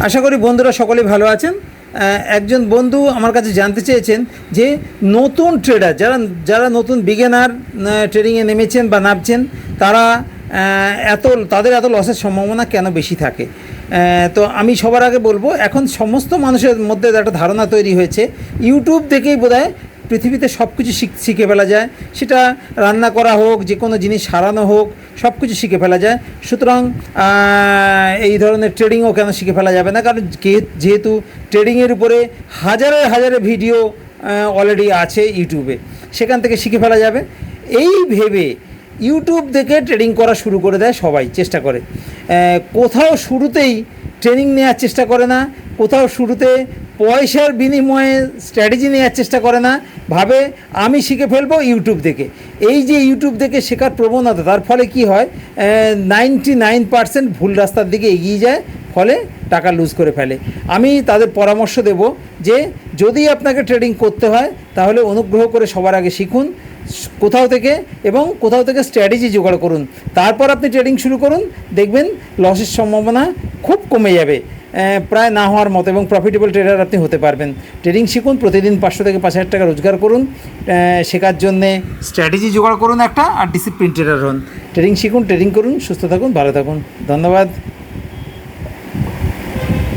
আশা করি বন্ধুরা সকলেই ভালো আছেন। একজন বন্ধু আমার কাছে জানতে চেয়েছেন যে নতুন ট্রেডার যারা নতুন বিগিনার ট্রেডিংয়ে নেমেছেন বা নামছেন তারা তাদের এত লসের সম্ভাবনা কেন বেশি থাকে। তো আমি সবার আগে বলবো, এখন সমস্ত মানুষের মধ্যে একটা ধারণা তৈরি হয়েছে ইউটিউব দেখেই বোধহয় পৃথিবীতে সব কিছু শিখে ফেলা যায়। সেটা রান্না করা হোক, যে কোনো জিনিস সারানো হোক, সব কিছু শিখে ফেলা যায়। সুতরাং এই ধরনের ট্রেডিংও কেন শিখে ফেলা যাবে না? কারণ যেহেতু ট্রেডিংয়ের উপরে হাজারে ভিডিও অলরেডি আছে ইউটিউবে, সেখান থেকে শিখে ফেলা যাবে এই ভেবে ইউটিউব দেখে ট্রেডিং করা শুরু করে দেয় সবাই, চেষ্টা করে। কোথাও শুরুতেই ট্রেনিং নেওয়ার চেষ্টা করে না, কোথাও শুরুতে পয়সার বিনিময়ে স্ট্র্যাটেজি নেওয়ার চেষ্টা করে না, ভাবে আমি শিখে ফেলবো ইউটিউব দেখে। এই যে ইউটিউব দেখে শেখার প্রবণতা, তার ফলে কি হয়, 99% ভুল রাস্তার দিকে এগিয়ে যায়, ফলে টাকা লুজ করে ফেলে। আমি তাদের পরামর্শ দেব যে যদি আপনাকে ট্রেডিং করতে হয় তাহলে অনুগ্রহ করে সবার আগে শিখুন কোথাও থেকে, এবং কোথাও থেকে স্ট্র্যাটেজি জোগাড় করুন, তারপর আপনি ট্রেডিং শুরু করুন। দেখবেন লসের সম্ভাবনা খুব কমে যাবে, প্রায় না হওয়ার মতো, এবং প্রফিটেবল ট্রেডার আপনি হতে পারবেন। ট্রেডিং শিখুন, প্রতিদিন 500 থেকে 5,000 টাকা রোজগার করুন, শেখার জন্যে স্ট্র্যাটেজি জোগাড় করুন একটা, আর ডিসিপ্লিন ট্রেডার হন। ট্রেডিং শিখুন, ট্রেডিং করুন, সুস্থ থাকুন, ভালো থাকুন। ধন্যবাদ।